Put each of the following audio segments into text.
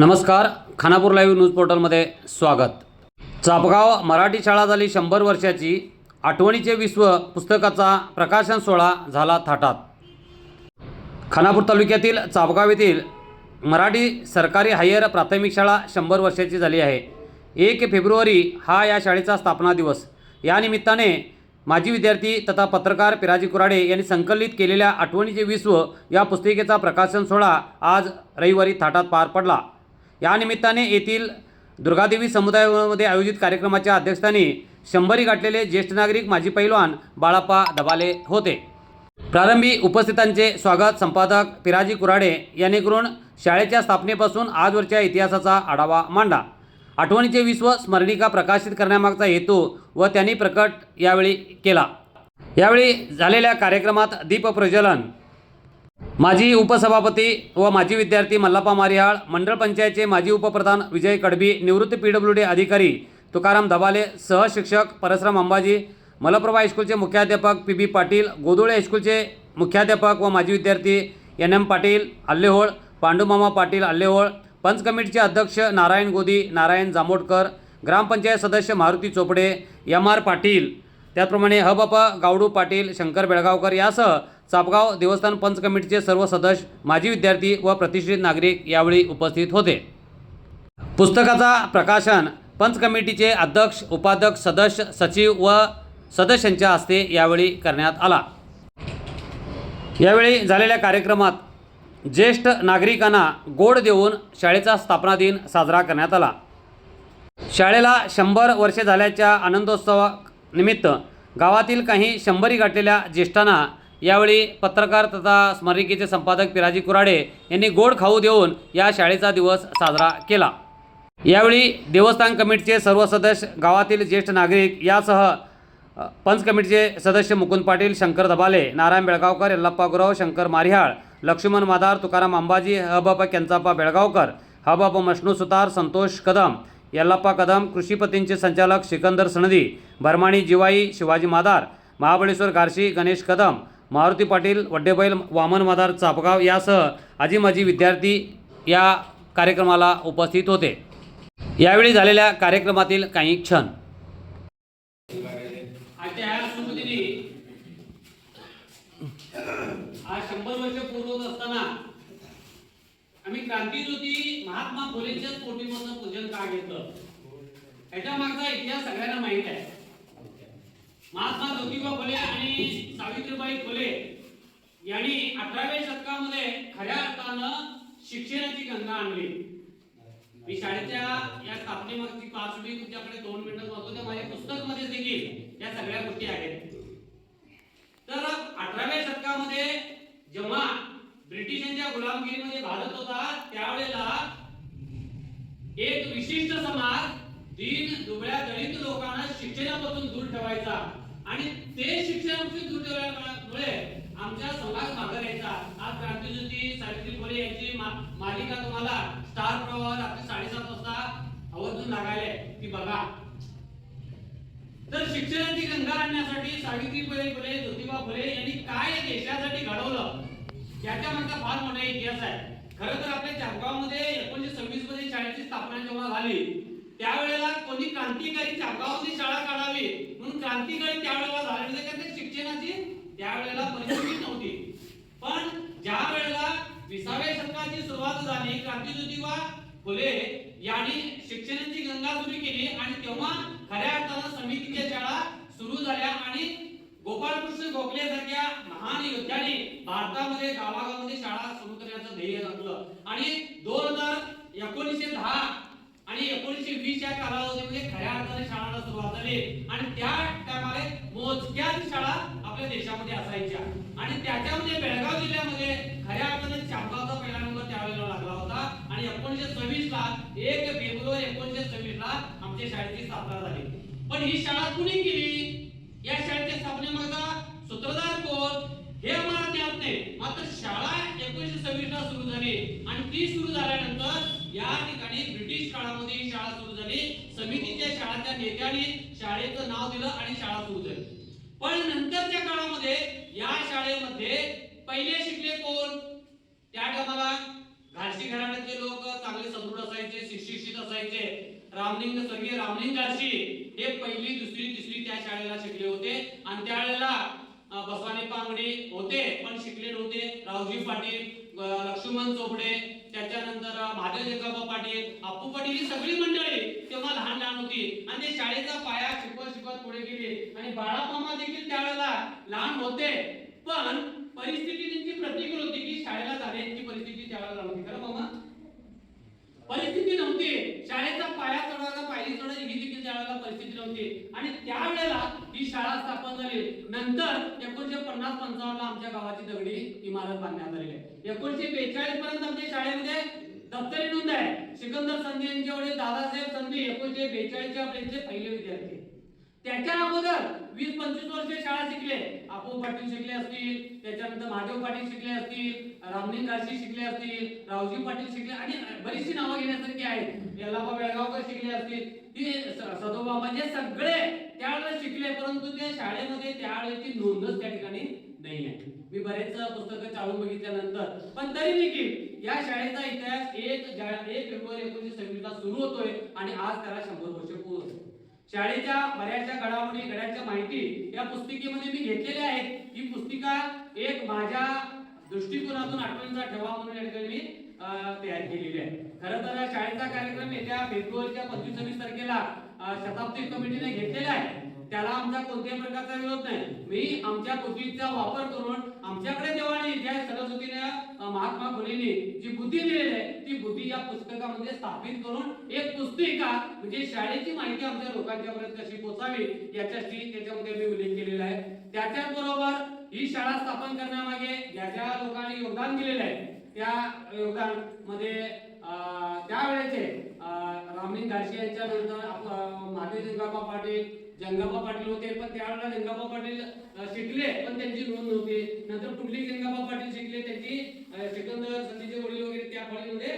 नमस्कार, Khanapur live news पोर्टलमध्ये स्वागत। चापगाव मराठी शाळा झाली 100 वर्षाची, आठवणीचे विश्व पुस्तकाचा प्रकाशन सोहळा झाला थाटात। खानापूर तालुक्यातील चापगाव येथील मराठी सरकारी हायर प्राथमिक शाळा 100 वर्षाची झाली आहे। 1 फेब्रुवारी हा या शाळेचा स्थापना दिवस। या निमित्ताने माजी विद्यार्थी तथा पत्रकार पिराजी कुराडे यांनी संकलित केलेल्या आठवणीचे विश्व या पुस्तिकेचा प्रकाशन सोहळा आज रविवारी थाटात पार पडला। या निमित्ताने येथील दुर्गादेवी समुदायामध्ये आयोजित कार्यक्रमाच्या अध्यक्षस्थानी 100 गाठलेले ज्येष्ठ नागरिक माजी पैलवान बाळाप्पा दबाले होते। प्रारंभी उपस्थितांचे स्वागत संपादक पिराजी कुराडे यांनी करून शाळेच्या स्थापनेपासून आजवरच्या इतिहासाचा आढावा मांडला। आठवणीचे विश्व स्मरणिका प्रकाशित करण्यामागचा हेतू व त्यांनी प्रकट यावेळी केला। यावेळी झालेल्या कार्यक्रमात दीप प्रज्वलन माजी उपसभापती व माजी विद्यार्थी मल्लाप्पा मारिहाळ, मंडळ पंचायतचे माजी उपप्रधान विजय कडबी, निवृत्त PWD अधिकारी तुकाराम दबाले, सहशिक्षक परसराम अंबाजी, मलप्रभा हायस्कूलचे मुख्याध्यापक PB पाटील, गोदोळे हायस्कूलचे मुख्याध्यापक व माजी विद्यार्थी NM पाटील आल्लेहोळ, पांडुमामा पाटील आल्लेहोळ, पंच कमिटीचे अध्यक्ष नारायण गोदी, नारायण जांभोटकर, ग्रामपंचायत सदस्य मारुती चोपडे, MR पाटील, त्याचप्रमाणे हबापा गावडू पाटील, शंकर बेळगावकर यासह चापगाव देवस्थान पंच कमिटीचे सर्व सदस्य, माजी विद्यार्थी व प्रतिष्ठित नागरिक यावेळी उपस्थित होते। पुस्तकाचा प्रकाशन पंच कमिटीचे अध्यक्ष, उपाध्यक्ष, सदस्य, सचिव व सदस्यांच्या हस्ते यावेळी करण्यात आला। यावेळी झालेल्या कार्यक्रमात ज्येष्ठ नागरिकांना गोड देऊन शाळेचा स्थापना दिन साजरा करण्यात आला। शाळेला 100 वर्षे झाल्याच्या आनंदोत्सवानिमित्त गावातील काही 100 गाठलेल्या ज्येष्ठांना यावेळी पत्रकार तथा स्मरणिकेचे संपादक पिराजी कुराडे यांनी गोड खाऊ देऊन या शाळेचा दिवस साजरा केला। यावेळी देवस्थान कमिटीचे सर्व सदस्य, गावातील ज्येष्ठ नागरिक यासह पंच कमिटीचे सदस्य मुकुंद पाटील, शंकर दबाले, नारायण बेळगावकर, यल्लाप्पा गुरव, शंकर मारिहाळ, लक्ष्मण मादार, तुकाराम अंबाजी, हबापा केंचाप्पा बेळगावकर, हबापा मष्णू सुतार, संतोष कदम, यल्लाप्पा कदम, कृषीपतींचे संचालक सिकंदर सनदी, भरमाणी जिवाई, शिवाजी मादार, महाबळेश्वर गारशी, गणेश कदम, मारुती पाटील, वड्डेबैल, वामन मादार चापगाव यासह आजी माजी विद्यार्थी या कार्यक्रमाला उपस्थित होते। यावेळी झालेल्या कार्यक्रमातील काही क्षण। आज 100 वर्ष पूर्ण होत असताना आम्ही क्रांतीज्योती महात्मा फुलेंच्या पोटीमधून पूजन का घेतलं, याच्या मागचा इतिहास सगळ्यांना माहित आहे। महात्मा ज्योतिबा फुले आणि सावित्रीबाई फुले यांनी 18व्या शतकामध्ये खऱ्या अर्थानं शिक्षणाची गंगा आणली। मी शाळेच्या या स्थापनेमागची पार्श्वभूमी तुमच्याकडे 2 मिनिटं बघतो, त्या माझ्या पुस्तकामध्ये देखील या सगळ्या गोष्टी आहेत। तर 18व्या शतकामध्ये जेव्हा ब्रिटिशांच्या गुलामगिरीमध्ये भारत होता, त्यावेळेला एक विशिष्ट समाज दीन दुबळ्या दलित लोकांना शिक्षणापासून दूर ठेवायचा आणि ते शिक्षणापासून दूर ठेवल्यामुळे आमच्या समाज मागे राहायचा। आज क्रांतीज्योती सावित्री फुले यांची मालिका तुम्हाला स्टार प्रवाह रात्री 7:30 वाजता आवर्जून लागायला ती बघा। तर शिक्षणाची गंगा आणण्यासाठी सावित्रीबाई फुले, ज्योतिबा फुले यांनी काय देशासाठी घडवलं याच्या मागचा फार मोठा इतिहास आहे। खरं तर आपल्या चापगावमध्ये 1926 मध्ये शाळेची स्थापना जेव्हा झाली, त्यावेळेला कोणी क्रांतिकारी चापगावमध्ये शाळा काढावी म्हणून क्रांतिकारी त्यावेळेला झाले म्हणजे कारण शिक्षणाची त्यावेळेला परिस्थिती नव्हती। पण ज्या वेळेला 20व्या शतकाची सुरुवात झाली, क्रांतीज्योतिबा फुले यांनी शिक्षणाची गंगा सुरू केली आणि तेव्हा खऱ्या अर्थानं समितीच्या शाळा सुरू झाल्या आणि गोपाळकृष्ण गोखले सारख्या महान योद्ध्याने भारतामध्ये गावागावामध्ये शाळा सुरू करण्याचं ध्येय घातलं आणि 1910 आणि 1920 या कालावधीमध्ये खऱ्या अर्थाने शाळांना सुरुवात झाली आणि त्या टायमाला मोजक्याच शाळा आपल्या देशामध्ये असायच्या आणि त्याच्यामध्ये बेळगाव जिल्ह्यामध्ये खऱ्या अर्थाने चापगावचा पहिला नंबर त्यावेळेला लागला होता आणि 1926 ला 1 फेब्रुवारी 1926 ला आमच्या शाळेची स्थापना झाली। पण ही शाळा कुणी केली, या शाळेच्या स्थापनेमागचा सूत्रधार कोण हे आम्हाला ज्ञात नाही। मात्र शाळा 1926 ला सुरू झाली आणि ती सुरू झाल्यानंतर या ठिकाणी ब्रिटिश काळामध्ये ही शाळा सुरू झाली। समितीच्या शाळाच्या नेत्यांनी शाळेचं नाव दिलं आणि शाळा सुरू झाली। पण नंतरच्या काळामध्ये या शाळेमध्ये पहिले शिकले कोण, त्या टायमाला घाटशी घराण्याचे लोक चांगले सदृढ असायचे, सुशिक्षित असायचे. स्वर्गीय रामलिंग घाटशी हे पहिली दुसरी तिसरी त्या शाळेला शिकले होते आणि त्यावेळेला बसवानी पांगडे होते पण शिकले नव्हते. रावजी पाटील, लक्ष्मण चोपडे, त्याच्यानंतर महादेव जगप्पा पाटील, अप्पू पाटील ही सगळी मंडळी तेव्हा लहान लहान होती आणि ते शाळेचा पाया शिकवत शिकवत पुढे गेले. आणि बाळामामा देखील त्यावेळेला लहान होते पण परिस्थिती त्यांची प्रतिकूल होती की शाळेला जाण्याची परिस्थिती त्यावेळेला नव्हती. खरं मामा परिस्थिती नव्हती. शाळेचा पाया चढवायला पायरी चढायची ही देखील त्यावेळेला परिस्थिती नव्हती आणि त्यावेळेला ही शाळा स्थापन झाली. नंतर 1950-55 ला आमच्या गावाची दगडी इमारत बांधण्यात आली आहे. 1942 पर्यंत आमच्या शाळेमध्ये दप्तरी नोंद आहे. सिकंदर संधी यांचे वडील दादासाहेब संधी 1942 च्या आपले पहिले विद्यार्थी. त्याच्या अगोदर 20-25 वर्ष शाळा शिकले. अप्पू पाटील शिकले असतील, त्याच्यानंतर महादेव पाटील शिकले असतील, रामलिंग घाटशी शिकले असतील, रावजी पाटील शिकले आणि बरीचशी नावं घेण्यासारखी आहेत. यल्लाबा बेळगावकर शिकले असतील, ती सदोबा म्हणजे सगळे त्यावेळेला शिकले परंतु त्या शाळेमध्ये त्यावेळेची नोंदच त्या ठिकाणी नाही आहे. मी बरेच पुस्तकं चालून बघितल्यानंतर पण तरी देखील या शाळेचा इतिहास 1 फेब्रुवारी 1926 ला सुरू होतोय आणि आज त्याला 100 वर्ष पूर्ण होतात. शाळेच्या बऱ्याचशा घडामोडी घड्याच्या माहिती या पुस्तिकेमध्ये मी घेतलेल्या आहेत. ही पुस्तिका एक माझ्या दृष्टिकोनातून आठवणीचा ठेवा म्हणून या ठिकाणी मी तयार केलेली आहे. खरं तर शाळेचा कार्यक्रम येत्या फेब्रुवारीच्या 25-26 तारखेला शताब्दी कमिटीने घेतलेला आहे. त्याला आमचा कोणत्याही प्रकारचा विरोध नाही. मी आमच्या बुद्धीचा वापर करून आमच्याकडे देवाने ज्या सरस्वतीने महात्मा फुलेंनी जी बुद्धी दिलेली आहे ती बुद्धी या पुस्तकामध्ये स्थापित करून एक पुस्तिका म्हणजे शाळेची माहिती आमच्या लोकांच्या पर्यंत कशी पोहोचावी याच्याशी त्याच्यामध्ये मी उल्लेख केलेला आहे. त्याच्याच बरोबर ही शाळा स्थापन करण्यामागे ज्या ज्या लोकांनी योगदान दिलेलं आहे त्या योगदान मध्ये त्यावेळेचे रामलिंग घाटशी यांच्या नंतर महादेव जगप्पा पाटील, जंगाप्पा पाटील होते पण त्यावेळेला जंगाप्पा पाटील शिकले पण त्यांची नोंद नव्हती. नंतर पुढली जंगाप्पा पाटील शिकले, त्यांची सिकंदर संधीचे वडील वगैरे त्या फळीमध्ये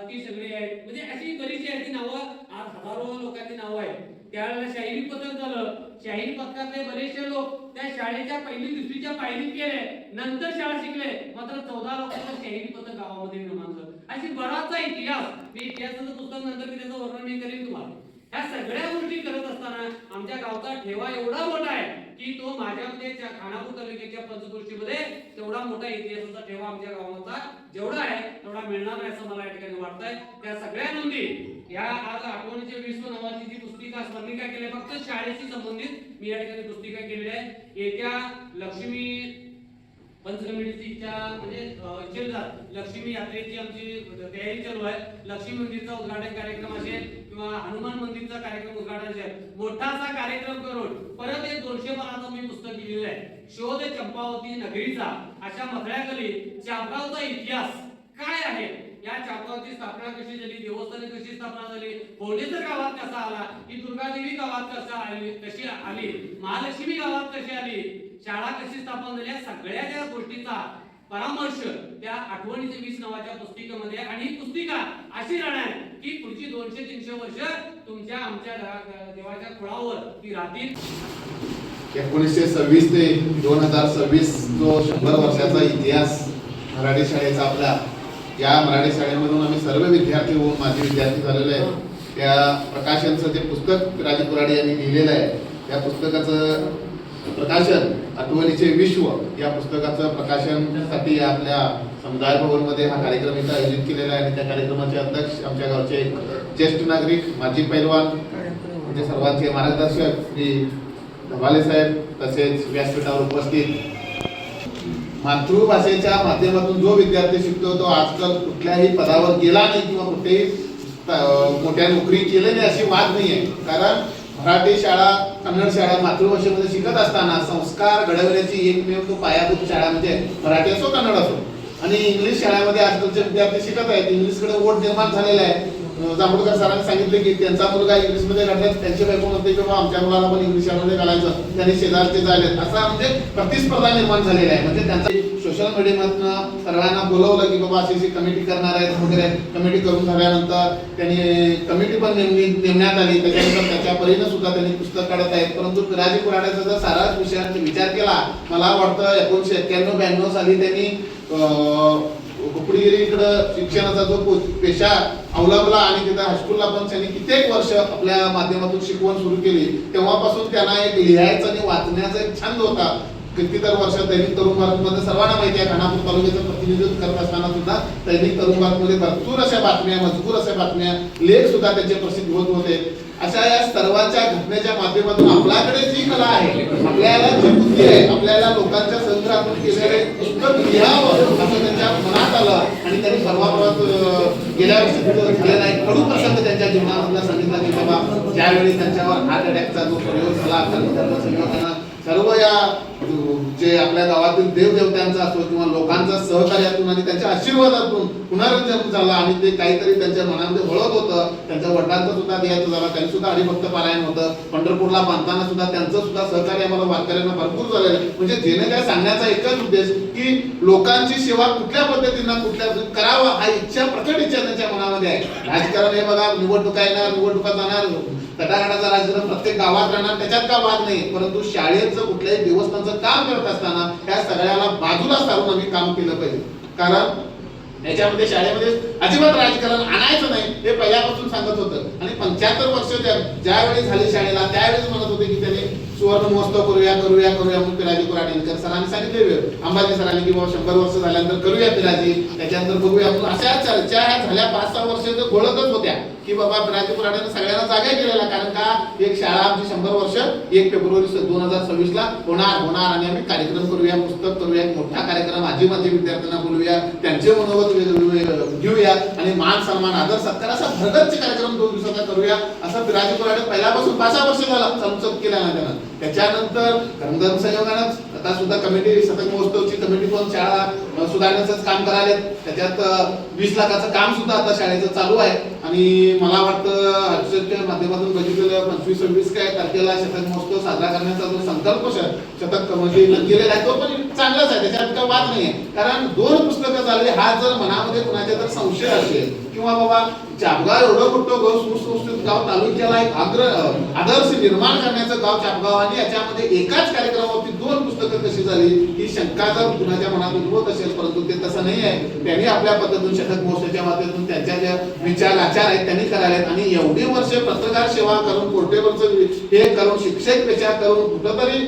ती सगळी आहेत. म्हणजे अशी बरीचशी आहेत नावं, आज हजारो लोकांची नावं आहेत. त्यावेळेला शाहिरी पथक झालं. शाहिरी पथकातले बरेचसे लोक त्या शाळेच्या पहिली दुसरीच्या पायरीत गेले, नंतर शाळा शिकले. मात्र 14 लोकांचं शाहिरी पथक गावामध्ये निर्माण झालं. अशी बराचसा इतिहास, मी इतिहासाचं पुस्तक नंतर मी त्याचं वर्णन मी करेन तुम्हाला. ह्या सगळ्या गोष्टी करत असताना आमच्या गावचा ठेवा एवढा मोठा आहे की तो माझ्यामध्ये खानापूर तालुक्याच्या पंचक्रोशीमध्ये तेवढा मोठा इतिहासाचा ठेवा आमच्या गावाचा जेवढा आहे तेवढा मिळणार नाही असं मला या ठिकाणी वाटतंय. त्या सगळ्या नोंदी या आज आठवणीचे विश्व नावाची जी पुस्तिका स्मरणिका केली फक्त शाळेशी संबंधित मी या ठिकाणी पुस्तिका केलेली आहे. येत्या लक्ष्मी पंचकमिटीची इच्छा म्हणजे लक्ष्मी यात्रेची आमची तयारी चालू आहे. लक्ष्मी मंदिरचा उद्घाटन कार्यक्रम असेल किंवा हनुमान मंदिरचा कार्यक्रम उद्घाटन असेल, मोठासा कार्यक्रम करून परत एक 200 पानाचं मी पुस्तक लिहिलेलं आहे. शोध चंपावती नगरीचा, अशा मथळ्याखाली चापगावचा इतिहास काय आहे, या चापगावची स्थापना कशी झाली, देवस्थानी कशी स्थापना झाली, भोंडेसर गावात कसा आला, ही दुर्गादेवी गावात कशी आली, महालक्ष्मी गावात कशी आली, शाळा कशी स्थापन झाली, या सगळ्या ज्या गोष्टीचा परामर्श त्या आठवणीचे 20 नावाच्या पुस्तिकेमध्ये. आणि ही पुस्तिका अशी राहणार की पुढची 200-300 वर्ष तुमच्या आमच्या देवाच्या कुळावर ती राहतील. 1926 ते 2026 जो 100 वर्षाचा इतिहास मराठी शाळेचा आपला, या मराठी शाळेमधून आम्ही सर्व विद्यार्थी होऊन माझे विद्यार्थी झालेले आहेत. त्या प्रकाशनचं जे पुस्तक राजे कुराडे यांनी लिहिलेलं आहे त्या पुस्तकाचं प्रकाशन आठवणीचे विश्व या पुस्तकाचं प्रकाशनासाठी आपल्या समुदाय भवनमध्ये हा कार्यक्रम इथं आयोजित केलेला आहे. आणि त्या कार्यक्रमाचे अध्यक्ष आमच्या गावचे ज्येष्ठ नागरिक माजी पैलवान म्हणजे सर्वांचे मार्गदर्शक श्री धबाले साहेब, तसेच व्यासपीठावर उपस्थित मातृभाषेच्या माध्यमातून जो विद्यार्थी शिकतो तो आजकाल कुठल्याही पदावर गेला नाही किंवा कुठेही मोठ्या नोकरी केलेली अशी वाद नाही आहे. कारण मराठी शाळा, कन्नड शाळा मातृभाषेमध्ये शिकत असताना संस्कार घडवण्याची एकमेव तो पायाभूत शाळा म्हणजे मराठी असो कन्नड असो. आणि इंग्लिश शाळेमध्ये आजकालचे विद्यार्थी शिकत आहेत, इंग्लिशकडे ओढ निर्माण झालेला आहे. जांभूळकर सरांनी सांगितले की त्यांचा मुलगा इंग्लिशमध्ये घातला, त्यांची बायको म्हणते की बाबा आमच्या मुलाला पण इंग्लिश शाळेमध्ये घालायचं, त्यांनी शेजारचे झालेत, असा म्हणजे प्रतिस्पर्धा निर्माण झालेला आहे. म्हणजे त्यांचा सोशल मीडियामधनं सर्वांना बोलवलं की बाबा अशी कमिटी करणार आहेत वगैरे. कमिटी करून झाल्यानंतर त्यांनी कमिटी पण नेमण्यात आली. त्याच्यानंतर त्याच्या परीने सुद्धा त्यांनी पुस्तक काढत आहेत. परंतु राजे कुराड्याचा जर सारांश विचार केला, मला वाटतं 1991-92 साली त्यांनी कुपडगिरीकडं शिक्षणाचा जो पेशा अवलंबला आणि तिथं हायस्कूलला पण त्यांनी कित्येक वर्ष आपल्या माध्यमातून शिकवण सुरू केली, तेव्हापासून त्यांना एक लिहायचा आणि वाचण्याचा एक छंद होता. कितीतर वर्ष दैनिक तरुण भारतमध्ये सर्वांना माहिती आहे, खानापूर तालुक्याचं प्रतिनिधित्व करत असताना सुद्धा दैनिक तरुण भारतमध्ये भरपूर अशा बातम्या, मजकूर अशा बातम्या, लेख सुद्धा त्यांचे प्रसिद्ध होत होते. अशा या सर्वांच्या घटनेच्या माध्यमातून आपल्याकडे जी कला आहे, आपल्याला जी बुद्धी आहे, आपल्याला लोकांच्या संग्रहातून केलेले पुस्तक लिहावं असं त्यांच्या मनात आलं आणि त्यांनी परवा गेल्या वर्षी झालेला एक कडू प्रसंग त्यांच्या जीवनामधला सांगितला की बाबा ज्यावेळी त्यांच्यावर हार्ट अटॅकचा जो प्रयोग झाला, संयोगानं सर्व या जे आपल्या गावातील देवदेवतांचा असो किंवा लोकांचा सहकार्यातून आणि त्यांच्या आशीर्वादातून पुनर्जन्म झाला आणि ते काहीतरी त्यांच्या मनामध्ये वळत होतं. त्यांच्या वडिलांचा सुद्धा द्यायचं झाला, त्यांनी सुद्धा हरिभक्त पारायण होतं. पंढरपूरला बांधताना सुद्धा त्यांचं सुद्धा सहकार्य आम्हाला वारकऱ्यांना भरपूर झालेलं आहे. म्हणजे जेणे काय सांगण्याचा एकच उद्देश की लोकांची सेवा कुठल्या पद्धतीनं कुठल्या करावा हा इच्छा, प्रकट इच्छा त्यांच्या मनामध्ये आहे. राजकारण हे बघा, निवडणुका येणार, निवडणुका जाणार, तटागटाचा राजकारण प्रत्येक गावात राहणार, त्याच्यात का वाद नाही, परंतु शाळेचं कुठल्याही देवस्थानचं काम करत असताना त्या सगळ्याला बाजूला सारून आम्ही काम केलं पाहिजे. कारण याच्यामध्ये शाळेमध्ये अजिबात राजकारण आणायचं नाही हे पहिल्यापासून सांगत होतं आणि 75 वर्ष ज्यावेळी झाली शाळेला त्यावेळेस म्हणत होते की त्याने सुवर्ण महोत्सव करूया म्हणून पिराजी कुराडकर सरांनी सांगितले, अंबाजी सरांनी की बाबा 100 वर्ष झाल्यानंतर करूया पिराजी, त्याच्यानंतर बघूया म्हणून. अशा चर्चा ह्या झाल्या 5-6 वर्ष घोळतच होत्या की बाबा पिराजी कुराडने सगळ्यांना जागा केलेला. कारण का एक शाळा आमची 100 वर्ष 1 फेब्रुवारी 2026 ला होणार आणि आम्ही कार्यक्रम करूया, पुस्तक करूया, एक मोठा कार्यक्रम माझी विद्यार्थ्यांना बोलूया, त्यांचे मनोगत घेऊया आणि मान सन्मान आदर सत्कार असा भरगच्च कार्यक्रम 2 दिवसाचा करूया असं पिराजी कुराडे पहिल्यापासून 5-6 वर्ष झाला संसद केला ना त्यानं. त्याच्यानंतर कर्मचारी संयोगानं आता सुद्धा कमिटी, शतक महोत्सवची कमिटी पण शाळा सुधारण्याचं काम करायला, त्याच्यात 20 लाखाचं काम सुद्धा आता शाळेचं चालू आहे. आणि मला वाटतं आजच्या माध्यमातून बघितलेलं 25-26 काय तारखेला शतक महोत्सव साजरा करण्याचा जो संकल्प शतक कमिटीनं केलेला आहे तो पण चांगलाच आहे, त्याच्यात काही वाद नाही आहे. कारण 2 पुस्तकं झाले, हा जर मनामध्ये कुणाच्या तर संशय असेल किंवा बाबा चापगाव एवढं मोठं गाव, सुसंस्कृत गाव, तालुक्याला एक आदर्श निर्माण करण्याचं गाव चापगाव आणि याच्यामध्ये एकाच कार्यक्रमावरती 2 पुस्तकं कशी झाली ही शंका जर कुणाच्या मनात उद्भवत असेल, परंतु ते तसं नाही आहे. त्यांनी आपल्या पद्धतीतून शतक महोत्सवाच्या माध्यमातून त्यांच्या ज्या विचार आचार आहेत त्यांनी करायला आणि एवढी वर्ष पत्रकार सेवा करून, पोर्टेबलचं हे करून, शिक्षक पेशा करून कुठंतरी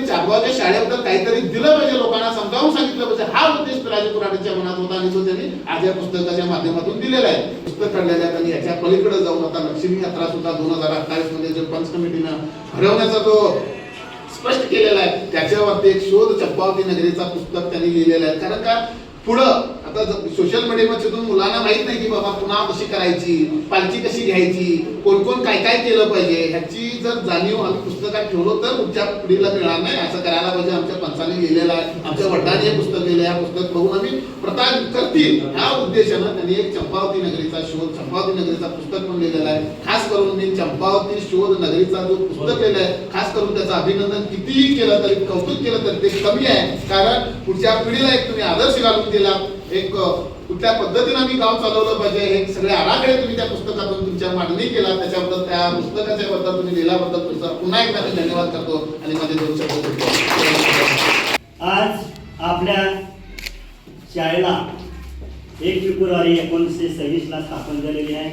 चापगावच्या शाळेबद्दल काहीतरी दिलं पाहिजे, लोकांना समजावून सांगितलं पाहिजे, हा उद्देश पिराजी कुराडेच्या मनात होता आणि तो त्यांनी आज या पुस्तकाच्या माध्यमातून दिलेला आहे. पुस्तक काढलेलं आहे आणि याच्या पलीकडे जाऊन आता लक्ष्मी यात्रा सुद्धा 2028 मध्ये जे पंच कमिटीनं भरवण्याचा जो स्पष्ट केलेला आहे त्याच्यावरती एक शोध चंपावती नगरीचा पुस्तक त्यांनी लिहिलेलं आहे. कारण का पुढं आता सोशल मीडियामधून मुलांना माहित नाही की बाबा पुन्हा कशी करायची, पालखी कशी घ्यायची, कोण काय केलं पाहिजे, ह्याची जर जाणीव आम्ही पुस्तकात ठेवलो तर पुढच्या पिढीला मिळणार नाही. असं करायला पाहिजे. आमच्या पंचांनी लिहिलेलं आहे, आमच्या वडिलांनी हे पुस्तक लिहिलं आहे, पुस्तक बघून आम्ही प्रथा करतील ह्या उद्देशानं त्यांनी एक चंपावती नगरीचा शोध, चंपावती नगरीचा पुस्तक पण लिहिलेला आहे. खास करून मी चंपावती शोध नगरीचा जो पुस्तक लिहिलं आहे, खास करून त्याचं अभिनंदन कितीही केलं तरी, कौतुक केलं तरी ते कमी आहे. कारण पुढच्या पिढीला एक तुम्ही आदर्श घालून दिला, एक कुठल्या पद्धतीने आम्ही गाव चालवलं पाहिजे हे सगळे आराखडे तुम्ही त्या पुस्तकातून तुमच्या मांडणी केला, त्याच्याबद्दल त्या पुस्तकाच्या बद्दल तुम्ही लिहिल्याबद्दल तुमचा पुन्हा एकदा मी धन्यवाद करतो आणि माझे 2 शब्द. आज आपल्या शाळेला 1 फेब्रुवारी 1926 ला स्थापन झालेली आहे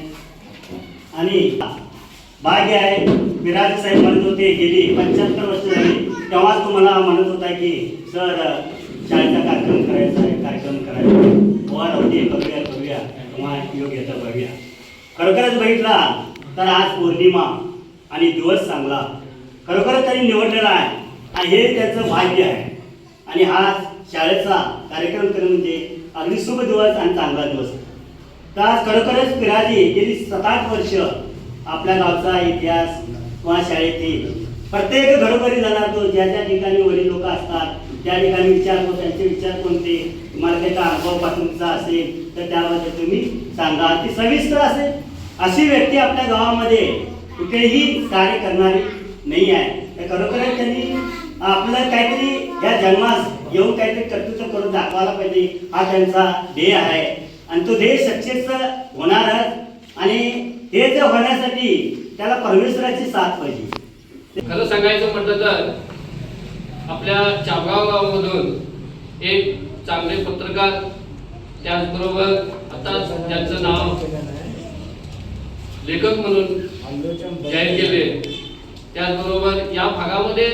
आणि भाग्य आहे. पिराजी साहेब म्हणत होते गेली 75 वर्ष झाली, तेव्हाच तुम्हाला म्हणत होता की सर शाळेचा कार्यक्रम करायचा आहे, करूया तेव्हा योग्य येतं बघूया. खरोखरच बघितला तर आज पौर्णिमा आणि दिवस चांगला खरोखरच त्यांनी निवडलेला आहे आणि हे त्याचं भाग्य आहे. आणि हा शाळेचा कार्यक्रम करणं म्हणजे अगदी शुभ दिवस आणि चांगला दिवस. तर आज खरोखरच पिराजी गेली 7-8 वर्ष आपल्या गावचा इतिहास किंवा शाळेतील प्रत्येक घरोघरी जाणार, तो ज्या ज्या ठिकाणी वडील लोक असतात त्या ठिकाणी विचारतो, त्यांचे विचार कोणते, तुम्हाला काही अनुभव पाठवूचा असेल तर त्याबद्दल तुम्ही सांगा, ती सविस्तर असेल. अशी व्यक्ती आपल्या गावामध्ये कुठेही कार्य करणारी नाही आहे. तर खरोखरच त्यांनी आपलं काहीतरी या जन्मास येऊन काहीतरी कर्तृत्व करून दाखवायला पाहिजे, हा त्यांचा ध्येय आहे आणि तो ध्येय सक्सेस होणारच. आणि हे जर होण्यासाठी त्याला परमेश्वराची साथ पाहिजे. खरं सांगायचं म्हटलं तर आपल्या चापगाव गावामधून एक चांगले पत्रकार त्याचबरोबर आता ज्यांचं नाव लेखक म्हणून जाहीर केले, त्याचबरोबर या भागामध्ये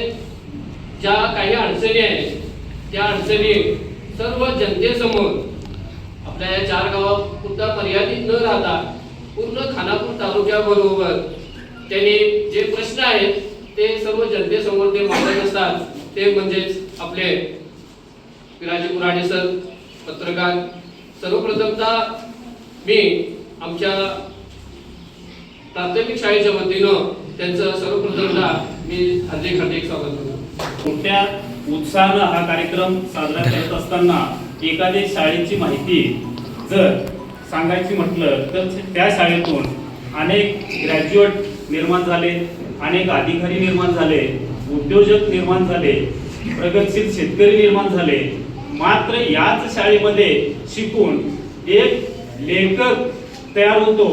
ज्या काही अडचणी आहेत त्या अडचणी सर्व जनतेसमोर आपल्या या 4 गावापुरता मर्यादित न राहता पूर्ण खानापूर तालुक्याबरोबर त्यांनी जे प्रश्न आहेत ते सर्व जनतेसमोर ते मांडत असतात. ते म्हणजेच आपले विराजी कुराडे सर पत्रकार. सर्वप्रथमतः मी आमच्या प्राथमिक शाळेच्या वतीनं त्यांचं सर्वप्रथमतः मी हार्दिक स्वागत करतो. मोठ्या उत्साहानं हा कार्यक्रम साजरा करत असताना एखाद्या शाळेची माहिती जर सांगायची म्हटलं तर त्या शाळेतून अनेक ग्रॅज्युएट निर्माण झाले, अनेक अधिकारी निर्माण झाले, उद्योजक निर्माण झाले, प्रगतशील शेतकरी निर्माण झाले. मात्र याच शाळेमध्ये शिकून एक लेखक तयार होतो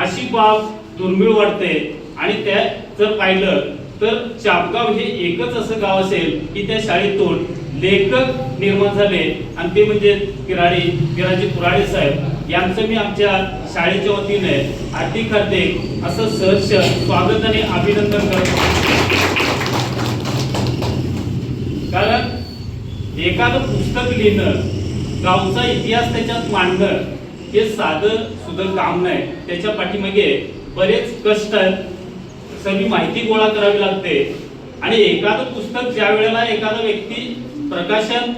अशी बाब दुर्मिळ वाटते. आणि त्या जर पाहिलं तर चापगाव हे एकच असं गाव असेल की त्या शाळेतून लेखक निर्माण झाले आणि ते म्हणजे विराजी कुराडे साहेब यांचं मी आमच्या शाळेच्या वतीने हार्दिक असं सहर्ष स्वागत आणि अभिनंदन करतो. कारण एखादं पुस्तक लिहिणं, गावचा इतिहास त्याच्यात मांडणं हे साधं सुद्धा काम नाही. त्याच्या पाठीमागे बरेच कष्ट आहेत, सगळी माहिती गोळा करावी लागते. आणि एखादं पुस्तक ज्या वेळेला एखादा व्यक्ती प्रकाशन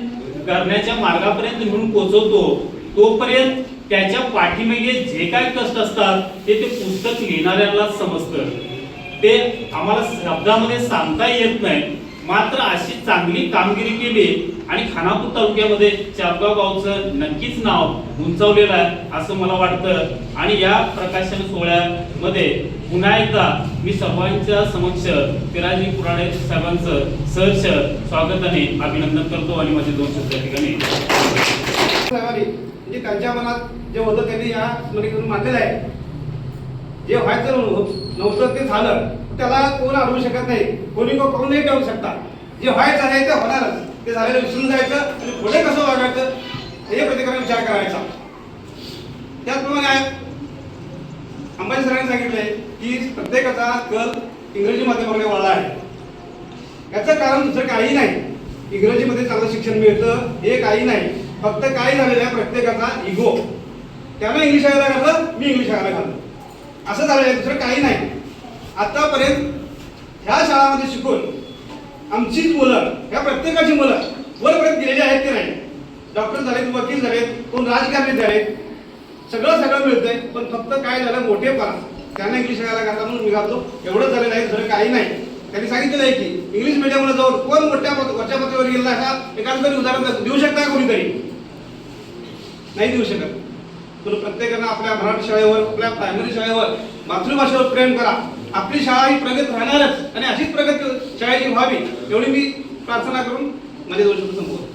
करण्याच्या मार्गापर्यंत घेऊन पोहोचवतो तोपर्यंत त्याच्या पाठीमागे जे काय कष्ट असतात ते पुस्तक लिहिणाऱ्याला समजतं. ते आम्हाला शब्दामध्ये सांगता येत नाही. मात्र अशी चांगली कामगिरी केली आणि खानापूर तालुक्यामध्ये चापगाव गावचं नक्कीच नाव उंचावलेलं आहे असं मला वाटतं. आणि या प्रकाशन सोहळ्यामध्ये पुन्हा एकदा मी सर्वांच्या समक्ष विराजी कुराडे साहेबांचं सहर्ष स्वागत आणि अभिनंदन करतो आणि माझे 2 शब्द ठिकाणी म्हणजे त्यांच्या मनात जे होतं त्यांनी या स्मरणीकडून मांडलेलं आहे. जे व्हायचं नव्हतं ते झालं, त्याला कोण अडवू शकत नाही, कोणी करून नाही ठेवू शकता. जे व्हायचं आहे ते होणारच. ते झालेलं विसरून जायचं आणि पुढे कसं वागायचं हे प्रत्येकाने विचार करायचा. त्याचप्रमाणे अंबाजी सरांनी सांगितलंय की प्रत्येकाचा कल इंग्रजी माध्यमाकडे वळला आहे. याचं कारण दुसरं काही नाही. इंग्रजीमध्ये चांगलं शिक्षण मिळतं हे काही नाही. फक्त काय झालेलं आहे, प्रत्येकाचा इगो. त्यानं इंग्लिश शाळेला घातलं, मी इंग्लिश शाळेला घातलं, असं झालेलं आहे, दुसरं काही नाही. आतापर्यंत ह्या शाळांमध्ये शिकून आमचीच मुलं, ह्या प्रत्येकाची मुलं वरपर्यंत गेलेली आहेत की नाही. डॉक्टर झालेत, वकील झालेत, कोण राजकारणी झालेत, सगळं मिळतंय. पण फक्त काय झालं, मोठेपणा. त्यांना इंग्लिश शाळेला घातला म्हणून मी घातलो, एवढंच झालेलं आहे, दुसरं काही नाही. त्यांनी सांगितलेलं आहे की इंग्लिश मिडियमला जाऊन कोण वरच्या पातळीवर गेला का एखादं तरी उदाहरण देऊ शकता का? कोणीतरी नाही देऊ शकत. पण प्रत्येकानं आपल्या मराठी शाळेवर, आपल्या प्रायमरी शाळेवर, मातृभाषेवर प्रेम करा. आपली शाळा ही प्रगत राहणारच आणि अशीच प्रगत शाळेची व्हावी एवढी मी प्रार्थना करून माझे 2 शब्द संपवतो.